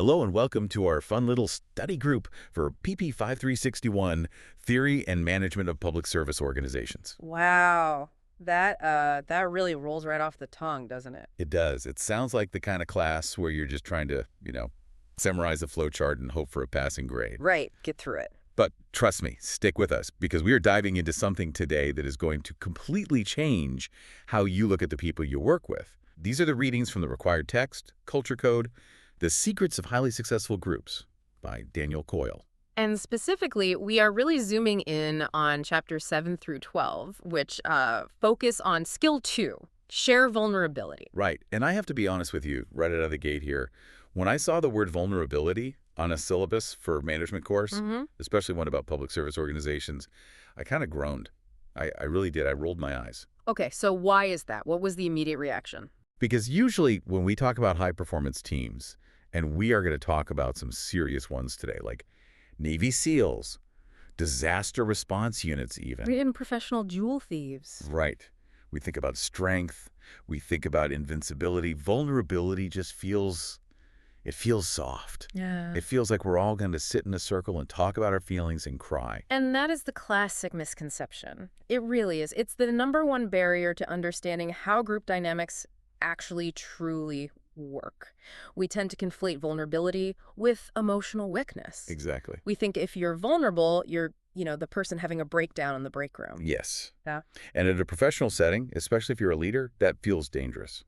Hello and welcome to our fun little study group for PP 5361, Theory and Management of Public Service Organizations. Wow. That really rolls right off the tongue, doesn't it? It does. It sounds like the kind of class where you're just trying to, summarize a flowchart and hope for a passing grade. Right. Get through it. But trust me, stick with us, because we are diving into something today that is going to completely change how you look at the people you work with. These are the readings from the required text, Culture Code, The Secrets of Highly Successful Groups by Daniel Coyle. And specifically, we are really zooming in on chapters 7 through 12, which focus on skill 2, share vulnerability. Right. And I have to be honest with you right out of the gate here. When I saw the word vulnerability on a syllabus for a management course, especially one about public service organizations, I kind of groaned. I really did. I rolled my eyes. Okay, so why is that? What was the immediate reaction? Because usually when we talk about high-performance teams, and we are going to talk about some serious ones today, like Navy SEALs, disaster response units even. Even professional jewel thieves. Right. We think about strength. We think about invincibility. Vulnerability just feels soft. Yeah. It feels like we're all going to sit in a circle and talk about our feelings and cry. And that is the classic misconception. It really is. It's the #1 barrier to understanding how group dynamics actually truly work. We tend to conflate vulnerability with emotional weakness. Exactly. We think if you're vulnerable, you're, the person having a breakdown in the break room. Yes. Yeah. And in a professional setting, especially if you're a leader, that feels dangerous.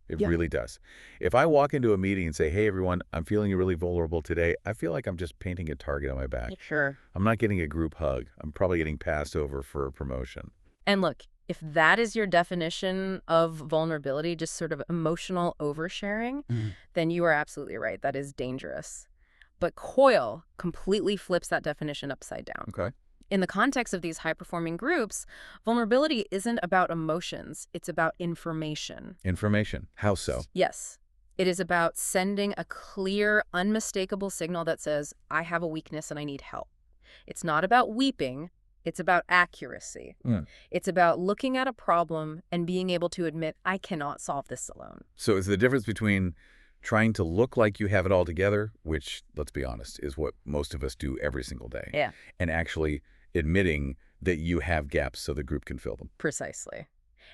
It Yeah. really does. If I walk into a meeting and say, hey, everyone, I'm feeling really vulnerable today, I feel like I'm just painting a target on my back. Sure. I'm not getting a group hug. I'm probably getting passed over for a promotion. And look, if that is your definition of vulnerability, just sort of emotional oversharing, then you are absolutely right. That is dangerous. But Coyle completely flips that definition upside down. Okay. In the context of these high-performing groups, vulnerability isn't about emotions. It's about information. Information. How so? Yes. It is about sending a clear, unmistakable signal that says, I have a weakness and I need help. It's not about weeping. It's about accuracy. It's about looking at a problem and being able to admit, I cannot solve this alone. So it's the difference between trying to look like you have it all together, which, let's be honest, is what most of us do every single day. Yeah. And actually admitting that you have gaps so the group can fill them. Precisely.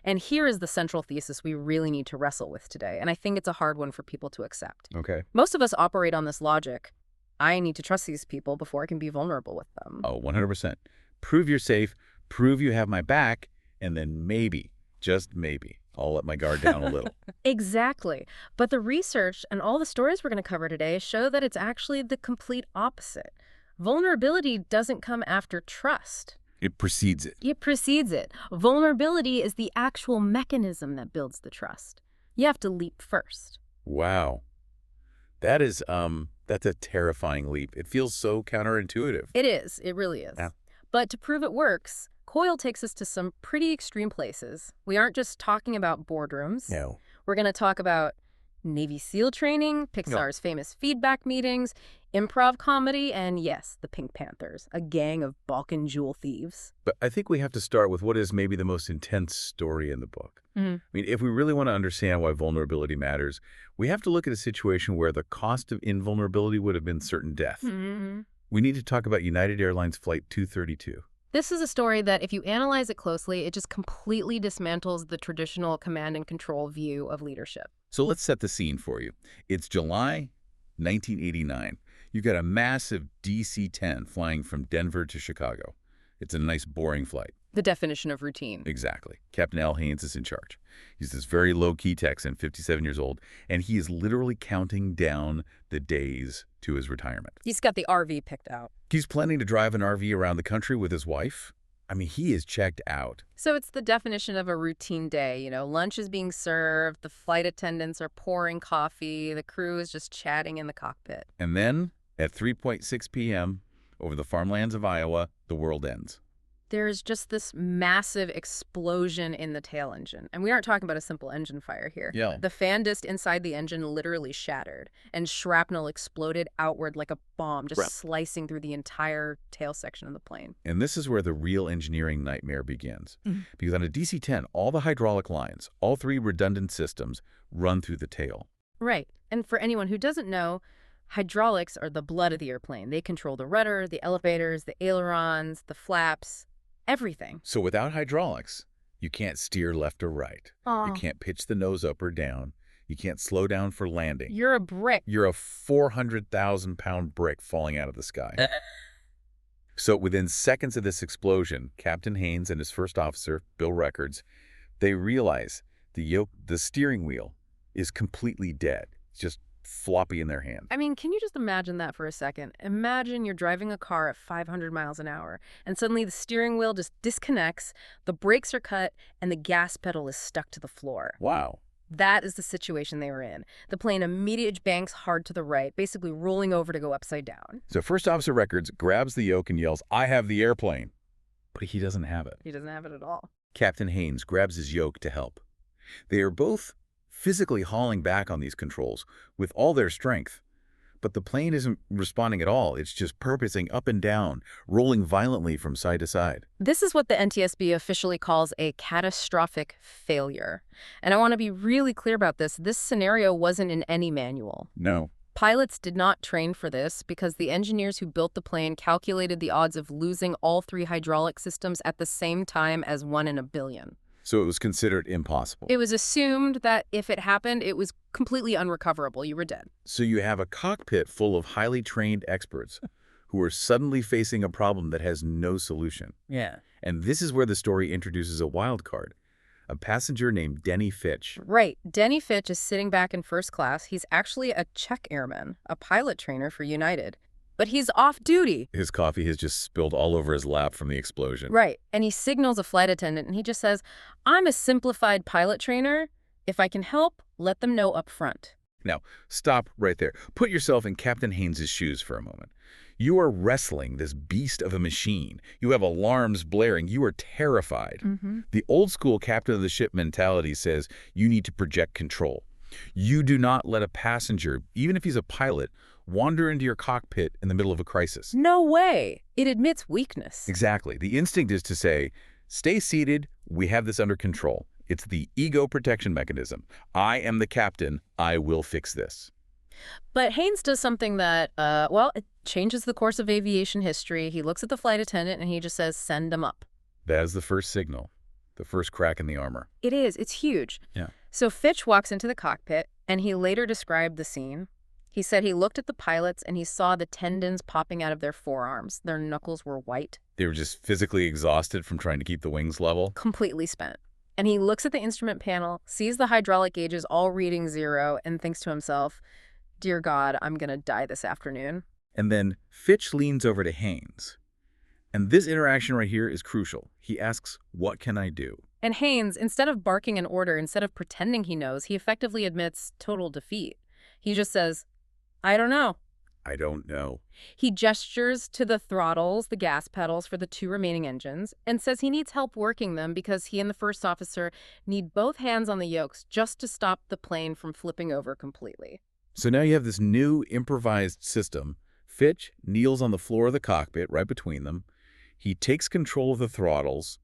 And here is the central thesis we really need to wrestle with today, and I think it's a hard one for people to accept. Okay. Most of us operate on this logic. I need to trust these people before I can be vulnerable with them. Oh, 100%. Prove you're safe, prove you have my back, and then maybe, just maybe, I'll let my guard down a little. Exactly. But the research and all the stories we're going to cover today show that it's actually the complete opposite. Vulnerability doesn't come after trust. It precedes it. It precedes it. Vulnerability is the actual mechanism that builds the trust. You have to leap first. Wow. That's a terrifying leap. It feels so counterintuitive. It is. It really is. Yeah. But to prove it works, Coyle takes us to some pretty extreme places. We aren't just talking about boardrooms. No. We're going to talk about Navy SEAL training, Pixar's famous feedback meetings, improv comedy, and yes, the Pink Panthers, a gang of Balkan jewel thieves. But I think we have to start with what is maybe the most intense story in the book. I mean, if we really want to understand why vulnerability matters, we have to look at a situation where the cost of invulnerability would have been certain death. We need to talk about United Airlines Flight 232. This is a story that, if you analyze it closely, it just completely dismantles the traditional command and control view of leadership. So let's set the scene for you. It's July 1989. You've got a massive DC-10 flying from Denver to Chicago. It's a nice, boring flight. The definition of routine. Exactly. Captain Al Haynes is in charge. He's this very low-key Texan, 57 years old, and he is literally counting down the days to his retirement. He's got the RV picked out. He's planning to drive an RV around the country with his wife. I mean, he is checked out. So it's the definition of a routine day. Lunch is being served, the flight attendants are pouring coffee, the crew is just chatting in the cockpit. And then, at 3:06 p.m., over the farmlands of Iowa, the world ends. There's just this massive explosion in the tail engine. And we aren't talking about a simple engine fire here. Yeah. The fan disc inside the engine literally shattered, and shrapnel exploded outward like a bomb, just slicing through the entire tail section of the plane. And this is where the real engineering nightmare begins. Because on a DC-10, all the hydraulic lines, all 3 redundant systems, run through the tail. Right. And for anyone who doesn't know, Hydraulics are the blood of the airplane. They control the rudder, the elevators, the ailerons, the flaps, everything. So without hydraulics, you can't steer left or right. You can't pitch the nose up or down. You can't slow down for landing. You're a brick. You're a 400,000-pound brick falling out of the sky. So within seconds of this explosion, Captain Haynes and his first officer, Bill Records, they realize the steering wheel is completely dead. It's just floppy in their hand. I mean, can you just imagine that for a second? Imagine you're driving a car at 500 miles an hour, and suddenly the steering wheel just disconnects, the brakes are cut, and the gas pedal is stuck to the floor. Wow. That is the situation they were in. The plane immediately banks hard to the right, basically rolling over to go upside down. So First Officer Records grabs the yoke and yells, "I have the airplane." But he doesn't have it. He doesn't have it at all. Captain Haynes grabs his yoke to help. They are both physically hauling back on these controls with all their strength. But the plane isn't responding at all. It's just purposing up and down, rolling violently from side to side. This is what the NTSB officially calls a catastrophic failure. And I want to be really clear about this. This scenario wasn't in any manual. No. Pilots did not train for this because the engineers who built the plane calculated the odds of losing all 3 hydraulic systems at the same time as 1 in a billion. So it was considered impossible. It was assumed that if it happened, it was completely unrecoverable. You were dead. So you have a cockpit full of highly trained experts who are suddenly facing a problem that has no solution. Yeah. And this is where the story introduces a wild card. A passenger named Denny Fitch. Right. Denny Fitch is sitting back in first class. He's actually a Czech airman, a pilot trainer for United. But he's off duty. His coffee has just spilled all over his lap from the explosion. Right. And he signals a flight attendant and he just says, "I'm a simplified pilot trainer. If I can help, let them know up front." Now, stop right there. Put yourself in Captain Haynes' shoes for a moment. You are wrestling this beast of a machine. You have alarms blaring. You are terrified. The old-school captain of the ship mentality says you need to project control. You do not let a passenger, even if he's a pilot, wander into your cockpit in the middle of a crisis. No way. It admits weakness. Exactly. The instinct is to say, stay seated, we have this under control. It's the ego protection mechanism. I am the captain, I will fix this. But Haynes does something that, well, it changes the course of aviation history. He looks at the flight attendant and he just says, "Send him up." That is the first signal, the first crack in the armor. It is. It's huge. Yeah. So Fitch walks into the cockpit and he later described the scene. He said he looked at the pilots and he saw the tendons popping out of their forearms. Their knuckles were white. They were just physically exhausted from trying to keep the wings level. Completely spent. And he looks at the instrument panel, sees the hydraulic gauges all reading 0, and thinks to himself, "Dear God, I'm going to die this afternoon." And then Fitch leans over to Haynes. And this interaction right here is crucial. He asks, "What can I do?" And Haynes, instead of barking an order, instead of pretending he knows, he effectively admits total defeat. He just says, "I don't know." I don't know. He gestures to the throttles, the gas pedals for the 2 remaining engines, and says he needs help working them because he and the first officer need both hands on the yokes just to stop the plane from flipping over completely. So now you have this new improvised system. Fitch kneels on the floor of the cockpit right between them. He takes control of the throttles,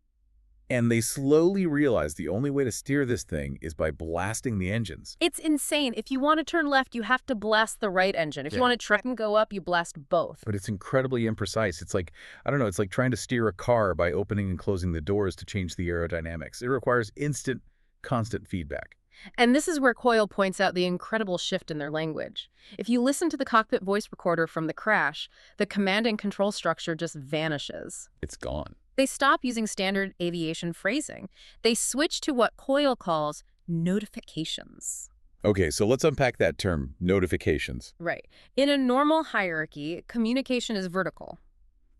and they slowly realize the only way to steer this thing is by blasting the engines. It's insane. If you want to turn left, you have to blast the right engine. If you want to try and go up, you blast both. But it's incredibly imprecise. It's like, I don't know, it's like trying to steer a car by opening and closing the doors to change the aerodynamics. It requires instant, constant feedback. And this is where Coyle points out the incredible shift in their language. If you listen to the cockpit voice recorder from the crash, the command and control structure just vanishes. It's gone. They stop using standard aviation phrasing. They switch to what Coyle calls notifications. Okay, so let's unpack that term, notifications. Right. In a normal hierarchy, communication is vertical.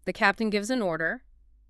The captain gives an order.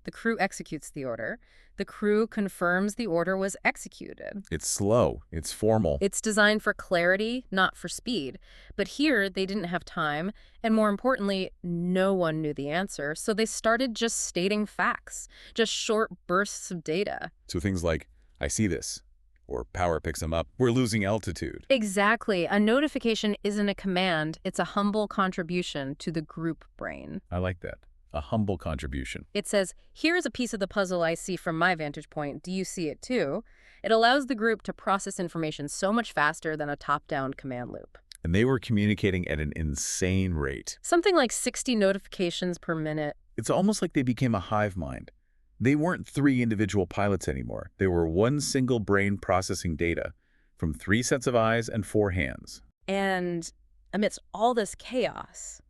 The crew executes the order. The crew confirms the order was executed. It's slow. It's formal. It's designed for clarity, not for speed. But here, they didn't have time, and more importantly, no one knew the answer, so they started just stating facts, just short bursts of data. So things like, "I see this," or "Power picks them up. We're losing altitude." Exactly. A notification isn't a command. It's a humble contribution to the group brain. I like that. A humble contribution. It says, "Here's a piece of the puzzle I see from my vantage point. Do you see it too?" It allows the group to process information so much faster than a top-down command loop. And they were communicating at an insane rate. Something like 60 notifications per minute. It's almost like they became a hive mind. They weren't 3 individual pilots anymore. They were one single brain processing data from 3 sets of eyes and 4 hands. And amidst all this chaos,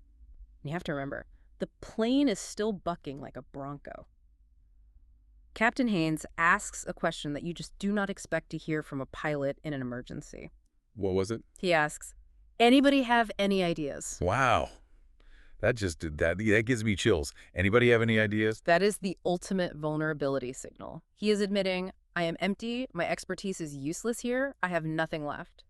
you have to remember, the plane is still bucking like a bronco. Captain Haynes asks a question that you just do not expect to hear from a pilot in an emergency. What was it? He asks, anybody have any ideas? Wow. That just did that. That gives me chills. Anybody have any ideas? That is the ultimate vulnerability signal. He is admitting, I am empty, my expertise is useless here, I have nothing left.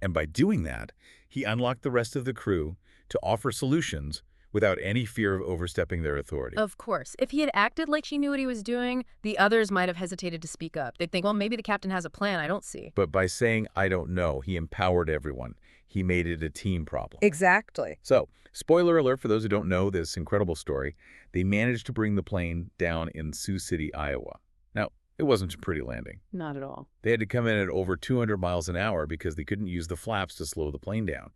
And by doing that, he unlocked the rest of the crew to offer solutions without any fear of overstepping their authority. Of course. If he had acted like she knew what he was doing, the others might have hesitated to speak up. They'd think, well, maybe the captain has a plan I don't see. But by saying, I don't know, he empowered everyone. He made it a team problem. Exactly. So, spoiler alert for those who don't know this incredible story, they managed to bring the plane down in Sioux City, Iowa. Now, it wasn't a pretty landing. Not at all. They had to come in at over 200 miles an hour because they couldn't use the flaps to slow the plane down.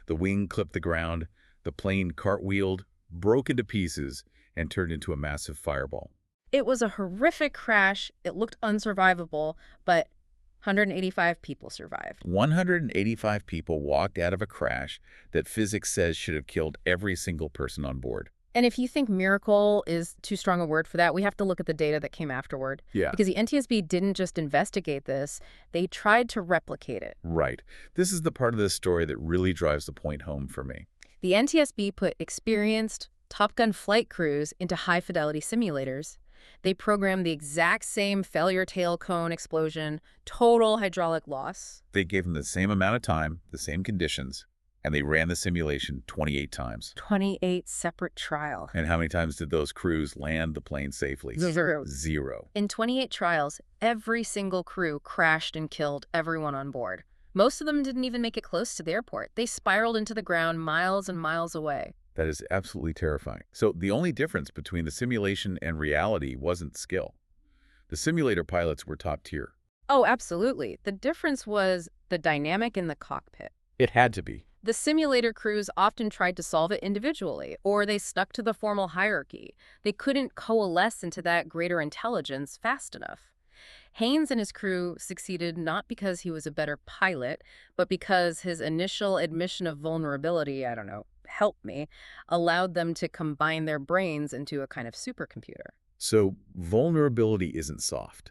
The wing clipped the ground, the plane cartwheeled, broke into pieces, and turned into a massive fireball. It was a horrific crash. It looked unsurvivable, but 185 people survived. 185 people walked out of a crash that physics says should have killed every single person on board. And if you think miracle is too strong a word for that, we have to look at the data that came afterward. Yeah. Because the NTSB didn't just investigate this, they tried to replicate it. Right. This is the part of the story that really drives the point home for me. The NTSB put experienced Top Gun flight crews into high-fidelity simulators. They programmed the exact same failure tail cone explosion, total hydraulic loss. They gave them the same amount of time, the same conditions, and they ran the simulation 28 times. 28 separate trials. And how many times did those crews land the plane safely? 0. 0. In 28 trials, every single crew crashed and killed everyone on board. Most of them didn't even make it close to the airport. They spiraled into the ground miles and miles away. That is absolutely terrifying. So the only difference between the simulation and reality wasn't skill. The simulator pilots were top tier. Oh, absolutely. The difference was the dynamic in the cockpit. It had to be. The simulator crews often tried to solve it individually, or they stuck to the formal hierarchy. They couldn't coalesce into that greater intelligence fast enough. Haynes and his crew succeeded not because he was a better pilot, but because his initial admission of vulnerability, help me, allowed them to combine their brains into a kind of supercomputer. So vulnerability isn't soft.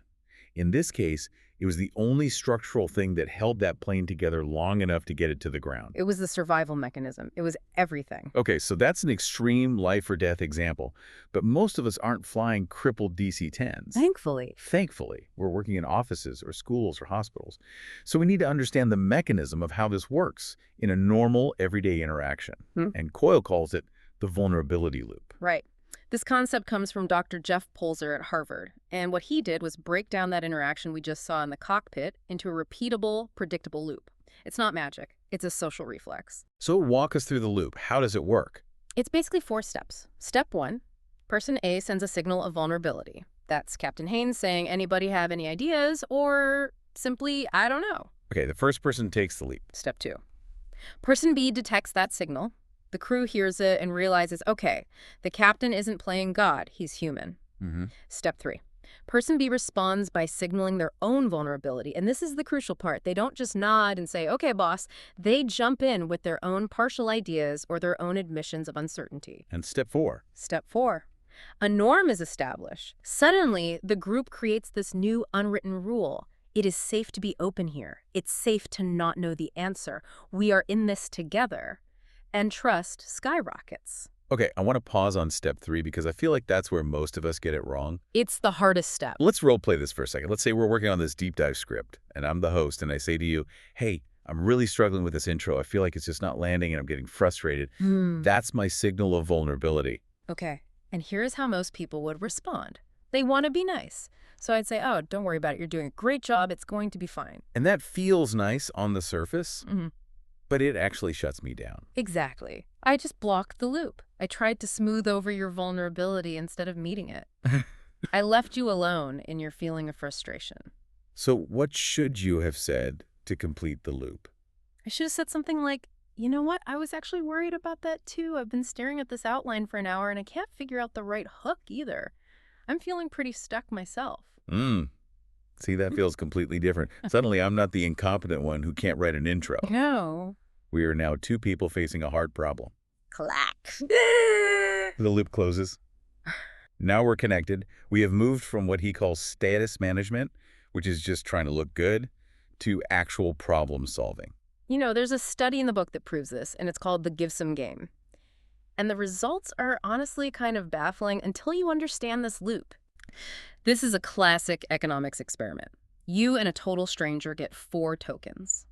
In this case, it was the only structural thing that held that plane together long enough to get it to the ground. It was the survival mechanism. It was everything. Okay, so that's an extreme life or death example, but most of us aren't flying crippled DC-10s. Thankfully. Thankfully, we're working in offices or schools or hospitals. So we need to understand the mechanism of how this works in a normal, everyday interaction. And Coyle calls it the vulnerability loop. Right. This concept comes from Dr. Jeff Polzer at Harvard, and what he did was break down that interaction we just saw in the cockpit into a repeatable, predictable loop. It's not magic. It's a social reflex. So walk us through the loop. How does it work? It's basically 4 steps. Step 1, person A sends a signal of vulnerability. That's Captain Haynes saying, anybody have any ideas? Or simply, I don't know. Okay, the first person takes the leap. Step 2, person B detects that signal. The crew hears it and realizes, okay, the captain isn't playing God, he's human. Step 3, person B responds by signaling their own vulnerability. And this is the crucial part. They don't just nod and say, okay, boss. They jump in with their own partial ideas or their own admissions of uncertainty. And step 4. Step 4, a norm is established. Suddenly, the group creates this new unwritten rule. It is safe to be open here. It's safe to not know the answer. We are in this together. And trust skyrockets. Okay, I want to pause on step 3 because I feel like that's where most of us get it wrong. It's the hardest step. Let's role play this for a second. Let's say we're working on this deep dive script and I'm the host and I say to you, hey, I'm really struggling with this intro. I feel like it's just not landing and I'm getting frustrated. That's my signal of vulnerability. Okay, and here's how most people would respond. They want to be nice. So I'd say, oh, don't worry about it. You're doing a great job. It's going to be fine. And that feels nice on the surface. But it actually shuts me down. Exactly. I just blocked the loop. I tried to smooth over your vulnerability instead of meeting it. I left you alone in your feeling of frustration. So what should you have said to complete the loop? I should have said something like, You know what? I was actually worried about that too. I've been staring at this outline for an hour and I can't figure out the right hook either. I'm feeling pretty stuck myself. See, that feels completely different. Suddenly, I'm not the incompetent one who can't write an intro. No. We are now two people facing a hard problem. Clack. The loop closes. Now we're connected. We have moved from what he calls status management, which is just trying to look good, to actual problem solving. You know, there's a study in the book that proves this, and it's called the Give Some Game. And the results are honestly kind of baffling until you understand this loop. This is a classic economics experiment. You and a total stranger get 4 tokens.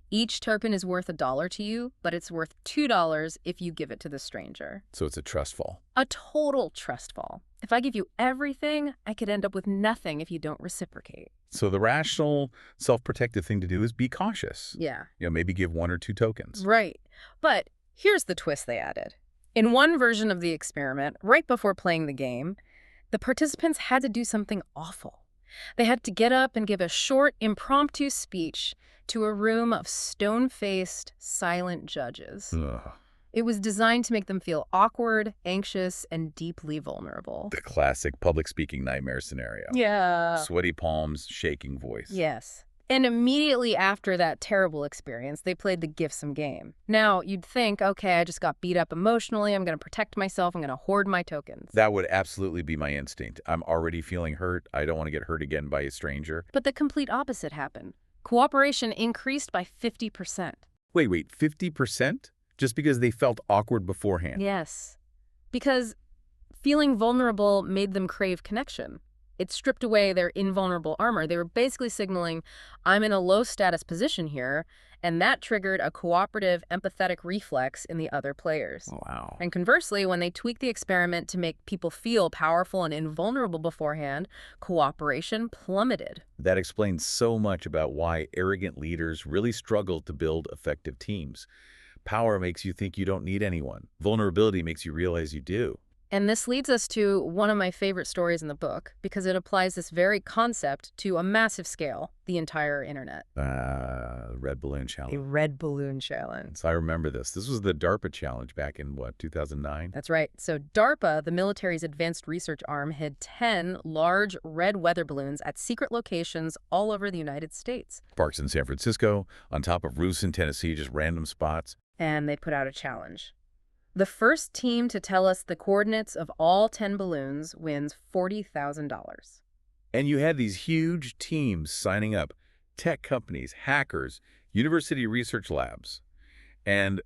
Each token is worth $1 to you, but it's worth $2 if you give it to the stranger. So it's a trust fall. A total trust fall. If I give you everything, I could end up with nothing if you don't reciprocate. So the rational, self-protective thing to do is be cautious. Yeah. Maybe give 1 or 2 tokens. Right. But here's the twist they added. In one version of the experiment, right before playing the game, the participants had to do something awful. They had to get up and give a short, impromptu speech to a room of stone-faced, silent judges. Ugh. It was designed to make them feel awkward, anxious, and deeply vulnerable. The classic public speaking nightmare scenario. Yeah. Sweaty palms, shaking voice. Yes. And immediately after that terrible experience, they played the Give Some game. Now, you'd think, okay, I just got beat up emotionally. I'm going to protect myself. I'm going to hoard my tokens. That would absolutely be my instinct. I'm already feeling hurt. I don't want to get hurt again by a stranger. But the complete opposite happened. Cooperation increased by 50%. Wait, 50%? Just because they felt awkward beforehand? Yes. Because feeling vulnerable made them crave connection. It stripped away their invulnerable armor. They were basically signaling, I'm in a low-status position here, and that triggered a cooperative, empathetic reflex in the other players. Wow. And conversely, when they tweaked the experiment to make people feel powerful and invulnerable beforehand, cooperation plummeted. That explains so much about why arrogant leaders really struggle to build effective teams. Power makes you think you don't need anyone. Vulnerability makes you realize you do. And this leads us to one of my favorite stories in the book, because it applies this very concept to a massive scale, the entire internet. Red Balloon Challenge. A red balloon challenge. So I remember this. This was the DARPA challenge back in, 2009? That's right. So DARPA, the military's advanced research arm, hid 10 large red weather balloons at secret locations all over the United States. Parks in San Francisco, on top of roofs in Tennessee, just random spots. And they put out a challenge. The first team to tell us the coordinates of all 10 balloons wins $40,000. And you had these huge teams signing up, tech companies, hackers, university research labs. And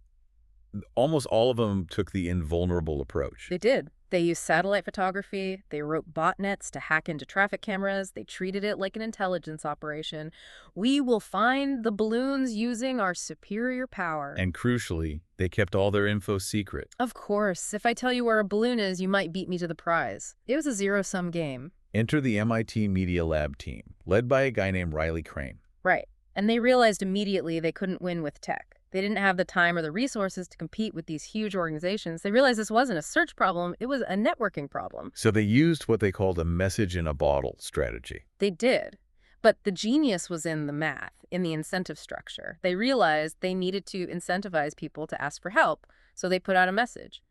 almost all of them took the invulnerable approach. They did. They used satellite photography, they wrote botnets to hack into traffic cameras, they treated it like an intelligence operation. We will find the balloons using our superior power. And crucially, they kept all their info secret. Of course. If I tell you where a balloon is, you might beat me to the prize. It was a zero-sum game. Enter the MIT Media Lab team, led by a guy named Riley Crane. Right. And they realized immediately they couldn't win with tech. They didn't have the time or the resources to compete with these huge organizations. They realized this wasn't a search problem, it was a networking problem. So they used what they called a message-in-a-bottle strategy. They did. But the genius was in the math, in the incentive structure. They realized they needed to incentivize people to ask for help, so they put out a message.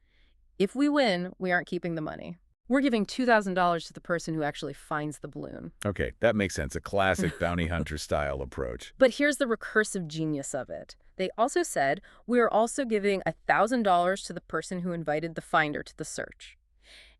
If we win, we aren't keeping the money. We're giving $2,000 to the person who actually finds the balloon. Okay, that makes sense. A classic bounty hunter-style approach. But here's the recursive genius of it. They also said, we're also giving $1,000 to the person who invited the finder to the search,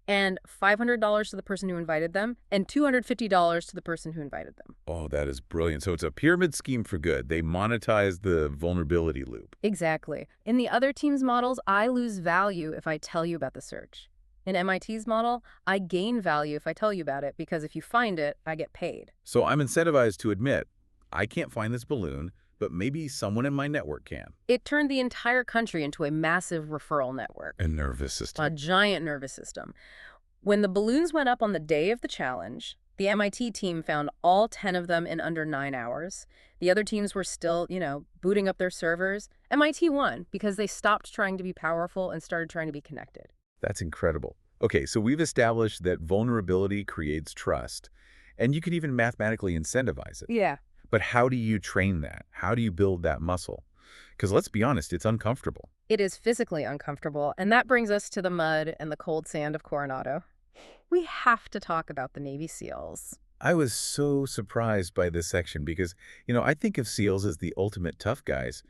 and $500 to the person who invited them, and $250 to the person who invited them. Oh, that is brilliant. So it's a pyramid scheme for good. They monetize the vulnerability loop. Exactly. In the other team's models, I lose value if I tell you about the search. In MIT's model, I gain value if I tell you about it, because if you find it, I get paid. So I'm incentivized to admit, I can't find this balloon, but maybe someone in my network can. It turned the entire country into a massive referral network. A nervous system. A giant nervous system. When the balloons went up on the day of the challenge, the MIT team found all 10 of them in under 9 hours. The other teams were still, booting up their servers. MIT won because they stopped trying to be powerful and started trying to be connected. That's incredible. Okay, so we've established that vulnerability creates trust, and you can even mathematically incentivize it. Yeah. But how do you train that? How do you build that muscle? Because let's be honest, it's uncomfortable. It is physically uncomfortable, and that brings us to the mud and the cold sand of Coronado. We have to talk about the Navy SEALs. I was so surprised by this section because, I think of SEALs as the ultimate tough guys.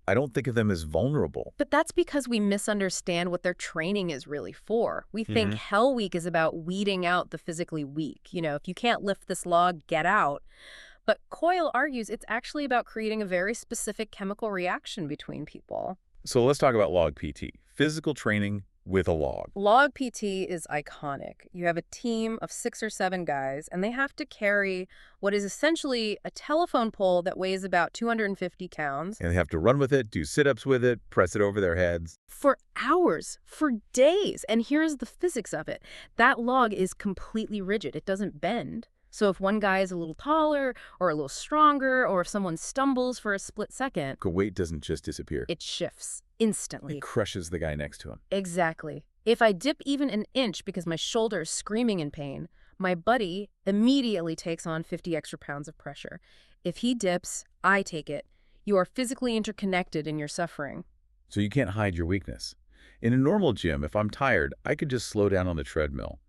I don't think of them as vulnerable. But that's because we misunderstand what their training is really for. We think Hell Week is about weeding out the physically weak. If you can't lift this log, get out. But Coyle argues it's actually about creating a very specific chemical reaction between people. So let's talk about log PT, physical training with a log. Log PT is iconic. You have a team of 6 or 7 guys, and they have to carry what is essentially a telephone pole that weighs about 250 pounds. And they have to run with it, do sit-ups with it, press it over their heads. For hours, for days. And here's the physics of it. That log is completely rigid. It doesn't bend. So if one guy is a little taller or a little stronger, or if someone stumbles for a split second, The weight doesn't just disappear. it shifts instantly. It crushes the guy next to him. Exactly. If I dip even an inch because my shoulder is screaming in pain, my buddy immediately takes on 50 extra pounds of pressure. If he dips, I take it. You are physically interconnected in your suffering. So you can't hide your weakness. In a normal gym, if I'm tired, I could just slow down on the treadmill.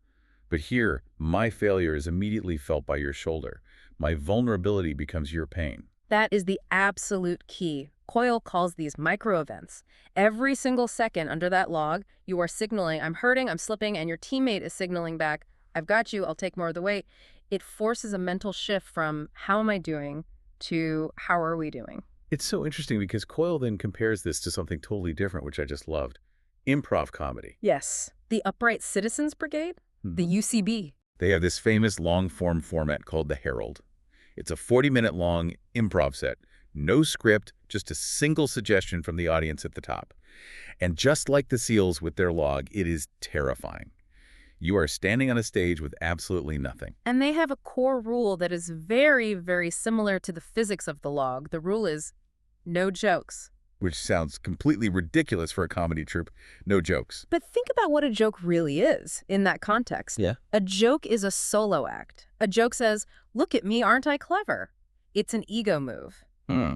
But here, my failure is immediately felt by your shoulder. My vulnerability becomes your pain. That is the absolute key. Coyle calls these micro-events. Every single second under that log, you are signaling, I'm hurting, I'm slipping, and your teammate is signaling back, I've got you, I'll take more of the weight. It forces a mental shift from how am I doing to how are we doing? It's so interesting because Coyle then compares this to something totally different, which I just loved. Improv comedy. Yes. The Upright Citizens Brigade? The UCB. They have this famous long-form format called the Herald. It's a 40-minute long improv set. No script, just a single suggestion from the audience at the top. And just like the SEALs with their log, it is terrifying. You are standing on a stage with absolutely nothing. And they have a core rule that is very, very similar to the physics of the log. The rule is no jokes. Which sounds completely ridiculous for a comedy troupe. No jokes. But think about what a joke really is in that context. Yeah. A joke is a solo act. A joke says, look at me, aren't I clever? It's an ego move.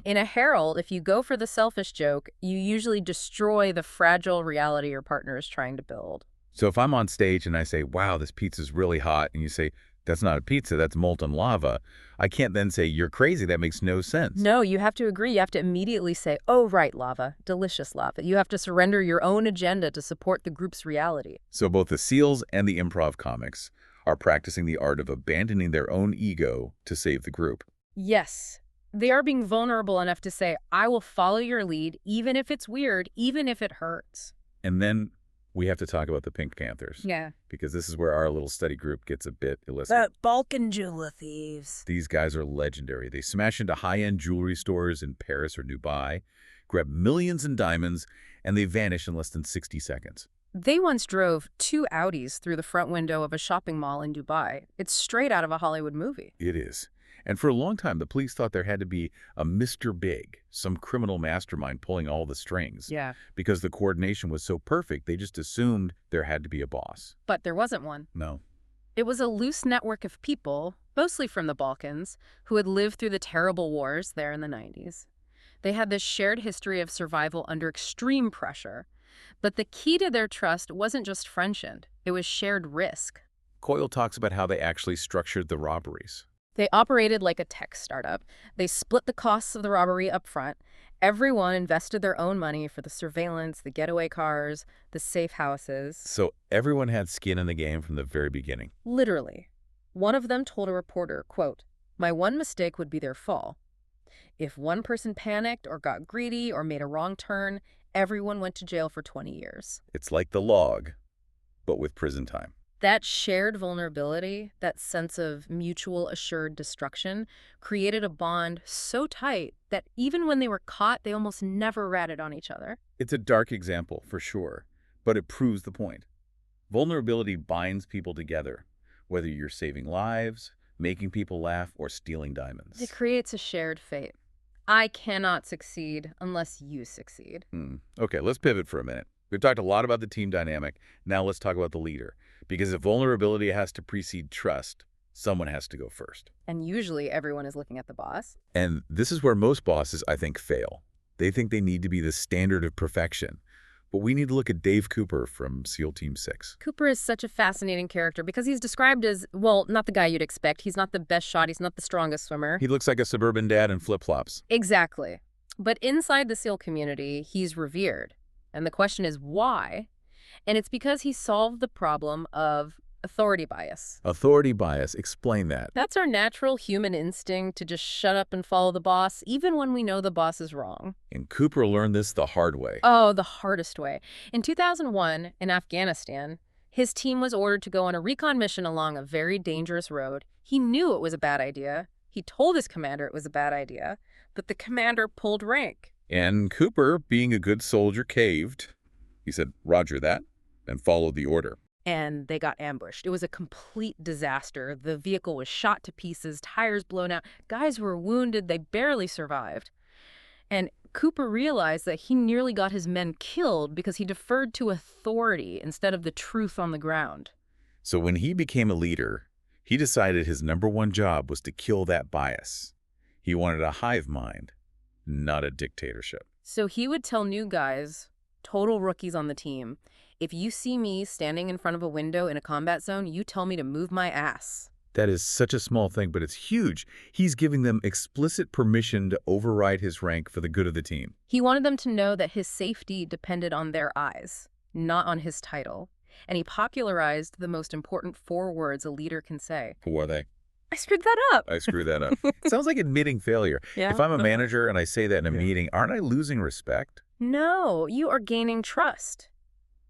In a Herald, if you go for the selfish joke, you usually destroy the fragile reality your partner is trying to build. So if I'm on stage and I say, wow, this pizza's really hot, and you say, that's not a pizza, that's molten lava, I can't then say, you're crazy, that makes no sense. No, you have to agree. You have to immediately say, oh, right, lava, delicious lava. You have to surrender your own agenda to support the group's reality. So both the SEALs and the improv comics are practicing the art of abandoning their own ego to save the group. Yes. They are being vulnerable enough to say, I will follow your lead, even if it's weird, even if it hurts. And then we have to talk about the Pink Panthers. Yeah. Because this is where our little study group gets a bit illicit. The Balkan jewel thieves. These guys are legendary. They smash into high-end jewelry stores in Paris or Dubai, grab millions in diamonds, and they vanish in less than 60 seconds. They once drove 2 Audis through the front window of a shopping mall in Dubai. It's straight out of a Hollywood movie. It is. And for a long time, the police thought there had to be a Mr. Big, some criminal mastermind pulling all the strings. Yeah. Because the coordination was so perfect, they just assumed there had to be a boss. But there wasn't one. No. It was a loose network of people, mostly from the Balkans, who had lived through the terrible wars there in the 90s. They had this shared history of survival under extreme pressure. But the key to their trust wasn't just friendship. It was shared risk. Coyle talks about how they actually structured the robberies. They operated like a tech startup. They split the costs of the robbery up front. Everyone invested their own money for the surveillance, the getaway cars, the safe houses. So everyone had skin in the game from the very beginning. Literally. One of them told a reporter, quote, "My one mistake would be their fall. If one person panicked or got greedy or made a wrong turn, everyone went to jail for 20 years. It's like the log, but with prison time. That shared vulnerability, that sense of mutual assured destruction, created a bond so tight that even when they were caught, they almost never ratted on each other. It's a dark example, for sure, but it proves the point. Vulnerability binds people together, whether you're saving lives, making people laugh, or stealing diamonds. It creates a shared fate. I cannot succeed unless you succeed. Okay, let's pivot for a minute. We've talked a lot about the team dynamic. Now let's talk about the leader. Because if vulnerability has to precede trust, someone has to go first. And usually everyone is looking at the boss. And this is where most bosses, I think, fail. They think they need to be the standard of perfection. But we need to look at Dave Cooper from SEAL Team 6. Cooper is such a fascinating character because he's described as, well, not the guy you'd expect. He's not the best shot. He's not the strongest swimmer. He looks like a suburban dad in flip-flops. Exactly. But inside the SEAL community, he's revered. And the question is why? And it's because he solved the problem of authority bias. Authority bias. Explain that. That's our natural human instinct to just shut up and follow the boss, even when we know the boss is wrong. And Cooper learned this the hard way. Oh, the hardest way. In 2001, in Afghanistan, his team was ordered to go on a recon mission along a very dangerous road. He knew it was a bad idea. He told his commander it was a bad idea, but the commander pulled rank. And Cooper, being a good soldier, caved. He said, "Roger that," and followed the order. And they got ambushed. It was a complete disaster. The vehicle was shot to pieces, tires blown out. Guys were wounded. They barely survived. And Cooper realized that he nearly got his men killed because he deferred to authority instead of the truth on the ground. So when he became a leader, he decided his #1 job was to kill that bias. He wanted a hive mind, not a dictatorship. So he would tell new guys, total rookies on the team, if you see me standing in front of a window in a combat zone, you tell me to move my ass. That is such a small thing, but it's huge. He's giving them explicit permission to override his rank for the good of the team. He wanted them to know that his safety depended on their eyes, not on his title. And he popularized the most important 4 words a leader can say. Who are they? I screwed that up. I screwed that up. It sounds like admitting failure. Yeah. If I'm a manager and I say that in a meeting, aren't I losing respect? No, you are gaining trust.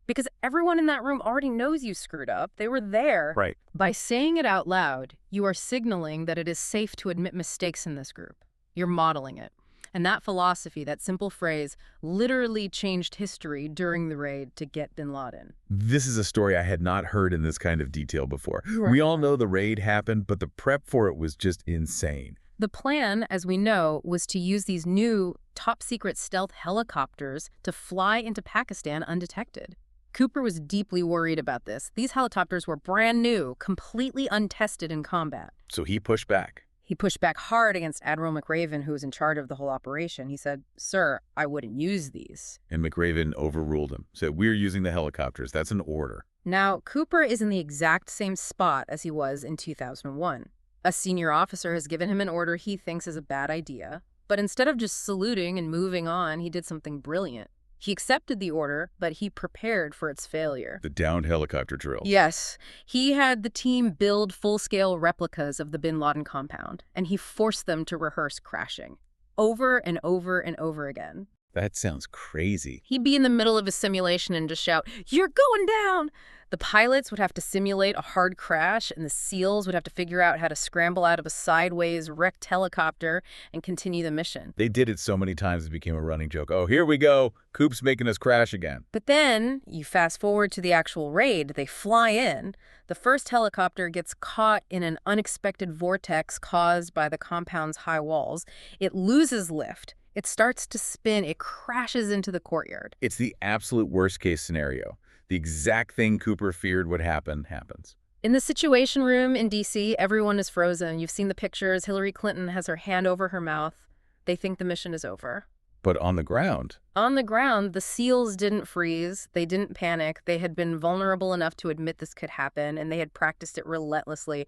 Because everyone in that room already knows you screwed up. They were there. Right. By saying it out loud, you are signaling that it is safe to admit mistakes in this group. You're modeling it. And that philosophy, that simple phrase, literally changed history during the raid to get bin Laden. This is a story I had not heard in this kind of detail before. Right. We all know the raid happened, but the prep for it was just insane. The plan, as we know, was to use these new top-secret stealth helicopters to fly into Pakistan undetected. Cooper was deeply worried about this. These helicopters were brand new, completely untested in combat. So he pushed back. He pushed back hard against Admiral McRaven, who was in charge of the whole operation. He said, "Sir, I wouldn't use these." And McRaven overruled him. Said, "We're using the helicopters. That's an order." Now, Cooper is in the exact same spot as he was in 2001. A senior officer has given him an order he thinks is a bad idea. But instead of just saluting and moving on, he did something brilliant. He accepted the order, but he prepared for its failure. The downed helicopter drill. Yes. He had the team build full-scale replicas of the bin Laden compound, and he forced them to rehearse crashing. Over and over and over again. That sounds crazy. He'd be in the middle of a simulation and just shout, "You're going down!" The pilots would have to simulate a hard crash, and the SEALs would have to figure out how to scramble out of a sideways wrecked helicopter and continue the mission. They did it so many times it became a running joke. Oh, here we go. Coop's making us crash again. But then, you fast forward to the actual raid, they fly in. The first helicopter gets caught in an unexpected vortex caused by the compound's high walls. It loses lift. It starts to spin. It crashes into the courtyard. It's the absolute worst-case scenario. The exact thing Cooper feared would happen happens. In the Situation Room in D.C., everyone is frozen. You've seen the pictures. Hillary Clinton has her hand over her mouth. They think the mission is over. But on the ground... On the ground, the SEALs didn't freeze. They didn't panic. They had been vulnerable enough to admit this could happen, and they had practiced it relentlessly.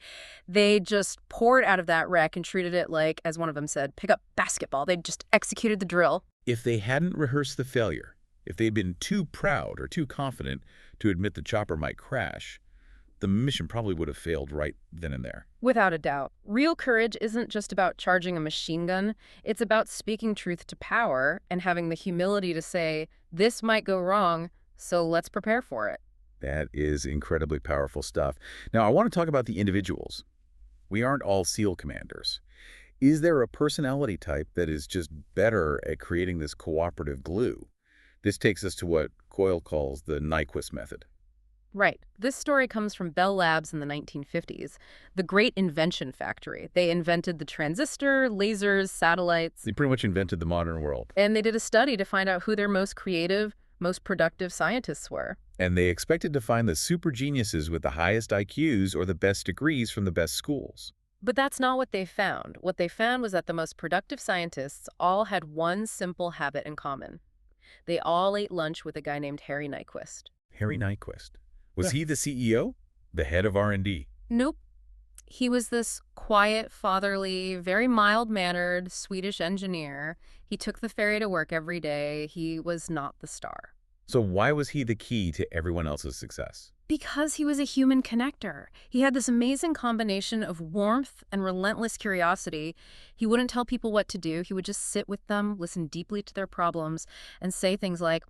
They just poured out of that wreck and treated it like, as one of them said, pick up basketball. They just executed the drill. If they hadn't rehearsed the failure, if they'd been too proud or too confident to admit the chopper might crash, the mission probably would have failed right then and there. Without a doubt. Real courage isn't just about charging a machine gun. It's about speaking truth to power and having the humility to say, this might go wrong, so let's prepare for it. That is incredibly powerful stuff. Now, I want to talk about the individuals. We aren't all SEAL commanders. Is there a personality type that is just better at creating this cooperative glue? This takes us to what Coyle calls the Nyquist method. Right. This story comes from Bell Labs in the 1950s, the great invention factory. They invented the transistor, lasers, satellites. They pretty much invented the modern world. And they did a study to find out who their most creative, most productive scientists were. And they expected to find the super geniuses with the highest IQs or the best degrees from the best schools. But that's not what they found. What they found was that the most productive scientists all had one simple habit in common. They all ate lunch with a guy named Harry Nyquist. Harry Nyquist. Was he the CEO? The head of R&D? Nope. He was this quiet, fatherly, very mild-mannered Swedish engineer. He took the ferry to work every day. He was not the star. So why was he the key to everyone else's success? Because he was a human connector. He had this amazing combination of warmth and relentless curiosity. He wouldn't tell people what to do. He would just sit with them, listen deeply to their problems, and say things like,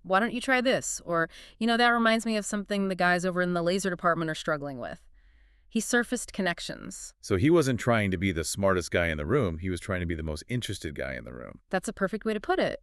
why don't you try this? Or, that reminds me of something the guys over in the laser department are struggling with. He surfaced connections. So he wasn't trying to be the smartest guy in the room. He was trying to be the most interested guy in the room. That's a perfect way to put it.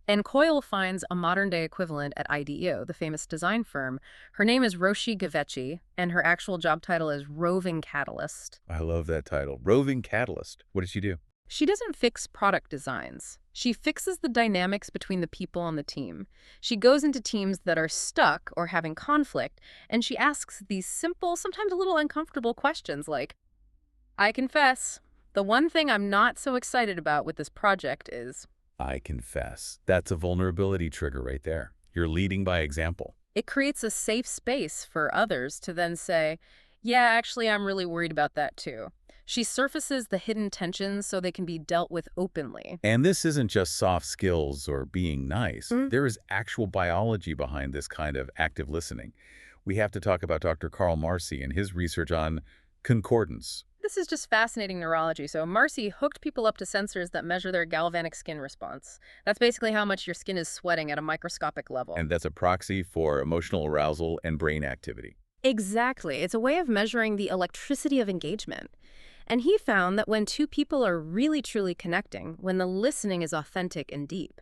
And Coyle finds a modern-day equivalent at IDEO, the famous design firm. Her name is Roshi Gavecci, and her actual job title is Roving Catalyst. I love that title. Roving Catalyst. What does she do? She doesn't fix product designs. She fixes the dynamics between the people on the team. She goes into teams that are stuck or having conflict, and she asks these simple, sometimes a little uncomfortable questions like, I confess, the one thing I'm not so excited about with this project is... I confess. That's a vulnerability trigger right there. You're leading by example. It creates a safe space for others to then say, yeah, actually, I'm really worried about that too. She surfaces the hidden tensions so they can be dealt with openly. And this isn't just soft skills or being nice. There is actual biology behind this kind of active listening. We have to talk about Dr. Karl Marcy and his research on concordance. This is just fascinating neurology. So Marcy hooked people up to sensors that measure their galvanic skin response. That's basically how much your skin is sweating at a microscopic level. And that's a proxy for emotional arousal and brain activity. Exactly. It's a way of measuring the electricity of engagement. And he found that when two people are really truly connecting, when the listening is authentic and deep,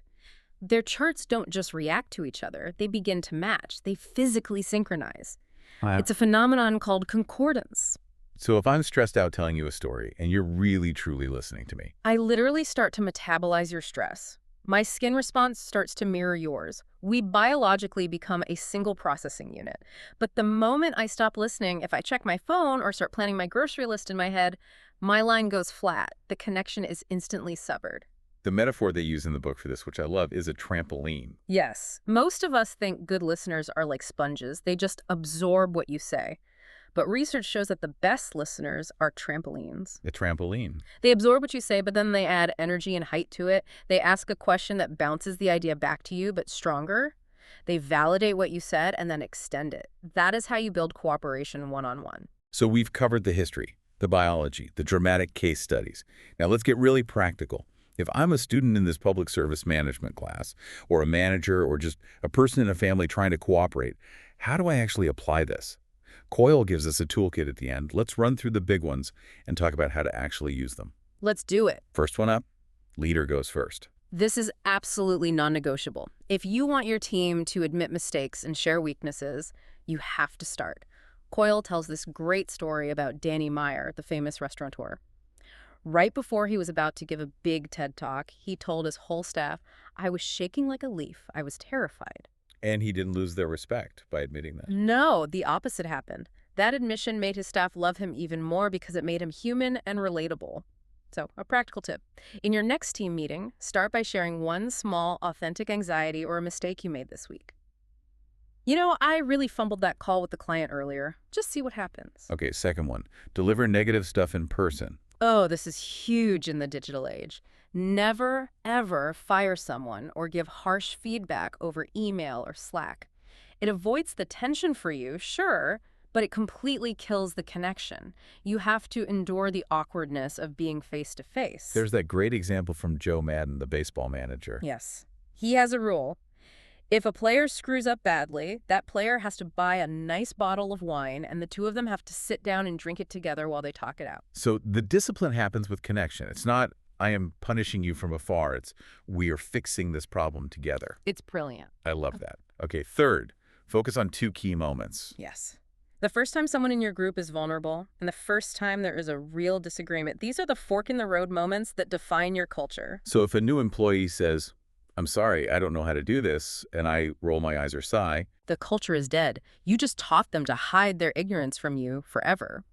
their charts don't just react to each other, they begin to match. They physically synchronize. Wow. It's a phenomenon called concordance. So if I'm stressed out telling you a story and you're really truly listening to me, I literally start to metabolize your stress. My skin response starts to mirror yours. We biologically become a single processing unit. But the moment I stop listening, if I check my phone or start planning my grocery list in my head, my line goes flat. The connection is instantly severed. The metaphor they use in the book for this, which I love, is a trampoline. Yes. Most of us think good listeners are like sponges. They just absorb what you say. But research shows that the best listeners are trampolines. A trampoline. They absorb what you say, but then they add energy and height to it. They ask a question that bounces the idea back to you, but stronger. They validate what you said and then extend it. That is how you build cooperation one-on-one. So we've covered the history, the biology, the dramatic case studies. Now let's get really practical. If I'm a student in this public service management class, or a manager, or just a person in a family trying to cooperate, how do I actually apply this? Coyle gives us a toolkit at the end. Let's run through the big ones and talk about how to actually use them. Let's do it. First one up, leader goes first. This is absolutely non-negotiable. If you want your team to admit mistakes and share weaknesses, you have to start. Coyle tells this great story about Danny Meyer, the famous restaurateur. Right before he was about to give a big TED Talk, he told his whole staff, I was shaking like a leaf. I was terrified. And he didn't lose their respect by admitting that. No, the opposite happened. That admission made his staff love him even more because it made him human and relatable. So, a practical tip. In your next team meeting, start by sharing one small, authentic anxiety or a mistake you made this week. I really fumbled that call with the client earlier. Just see what happens. Okay, second one. Deliver negative stuff in person. Oh, this is huge in the digital age. Never, ever fire someone or give harsh feedback over email or Slack. It avoids the tension for you, sure, but it completely kills the connection. You have to endure the awkwardness of being face-to-face. There's that great example from Joe Madden, the baseball manager. Yes. He has a rule. If a player screws up badly, that player has to buy a nice bottle of wine, and the two of them have to sit down and drink it together while they talk it out. So the discipline happens with connection. It's not, I am punishing you from afar. It's, we are fixing this problem together. It's brilliant. I love that. Okay, third, focus on two key moments. Yes. The first time someone in your group is vulnerable, and the first time there is a real disagreement, these are the fork-in-the-road moments that define your culture. So if a new employee says, I'm sorry, I don't know how to do this, and I roll my eyes or sigh, the culture is dead. You just taught them to hide their ignorance from you forever.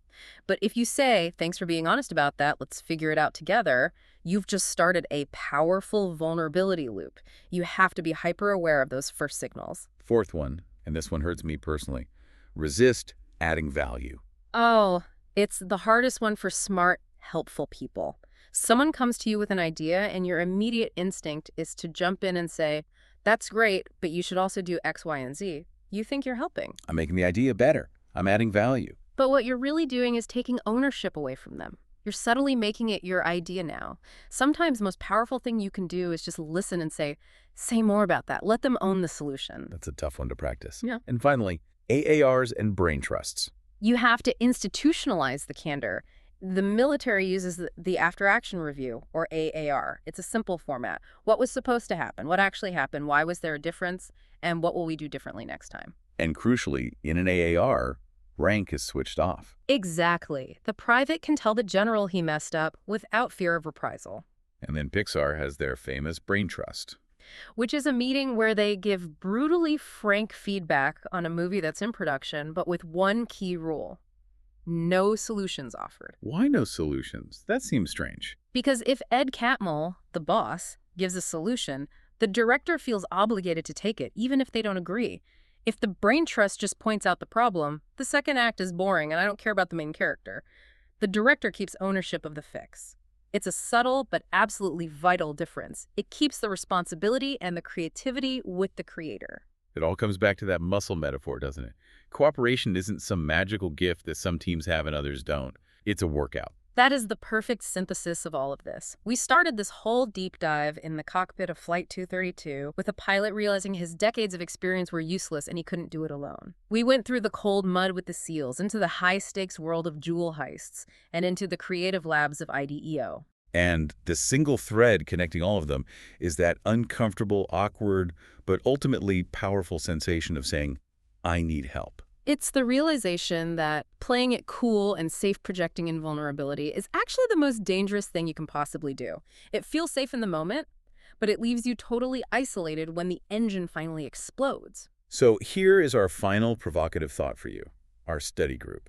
But if you say, thanks for being honest about that, let's figure it out together, you've just started a powerful vulnerability loop. You have to be hyper aware of those first signals. Fourth one, and this one hurts me personally, resist adding value. Oh, it's the hardest one for smart, helpful people. Someone comes to you with an idea and your immediate instinct is to jump in and say, that's great, but you should also do X, Y, and Z. You think you're helping. I'm making the idea better. I'm adding value. But what you're really doing is taking ownership away from them. You're subtly making it your idea now. Sometimes the most powerful thing you can do is just listen and say more about that. Let them own the solution. That's a tough one to practice. Yeah. And finally, AARs and brain trusts. You have to institutionalize the candor. The military uses the after-action review, or AAR. It's a simple format. What was supposed to happen? What actually happened? Why was there a difference? And what will we do differently next time? And crucially, in an AAR, rank is switched off. Exactly. The private can tell the general he messed up without fear of reprisal. And then Pixar has their famous brain trust, Which is a meeting where they give brutally frank feedback on a movie that's in production, but with one key rule. No solutions offered. Why no solutions? That seems strange. Because if Ed Catmull, the boss, gives a solution, the director feels obligated to take it, even if they don't agree. If the brain trust just points out the problem, the second act is boring and I don't care about the main character. The director keeps ownership of the fix. It's a subtle but absolutely vital difference. It keeps the responsibility and the creativity with the creator. It all comes back to that muscle metaphor, doesn't it? Cooperation isn't some magical gift that some teams have and others don't. It's a workout. That is the perfect synthesis of all of this. We started this whole deep dive in the cockpit of Flight 232 with a pilot realizing his decades of experience were useless and he couldn't do it alone. We went through the cold mud with the SEALs, into the high-stakes world of jewel heists, and into the creative labs of IDEO. And the single thread connecting all of them is that uncomfortable, awkward, but ultimately powerful sensation of saying, I need help. It's the realization that playing it cool and safe projecting invulnerability is actually the most dangerous thing you can possibly do. It feels safe in the moment, but it leaves you totally isolated when the engine finally explodes. So here is our final provocative thought for you, our study group.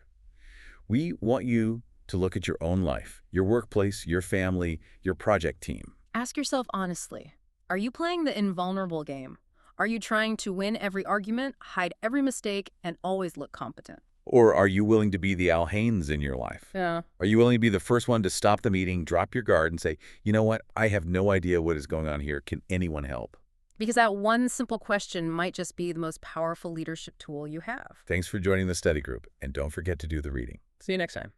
We want you to look at your own life, your workplace, your family, your project team. Ask yourself honestly, are you playing the invulnerable game? Are you trying to win every argument, hide every mistake, and always look competent? Or are you willing to be the Al Haynes in your life? Yeah. Are you willing to be the first one to stop the meeting, drop your guard, and say, you know what, I have no idea what is going on here. Can anyone help? Because that one simple question might just be the most powerful leadership tool you have. Thanks for joining the study group, and don't forget to do the reading. See you next time.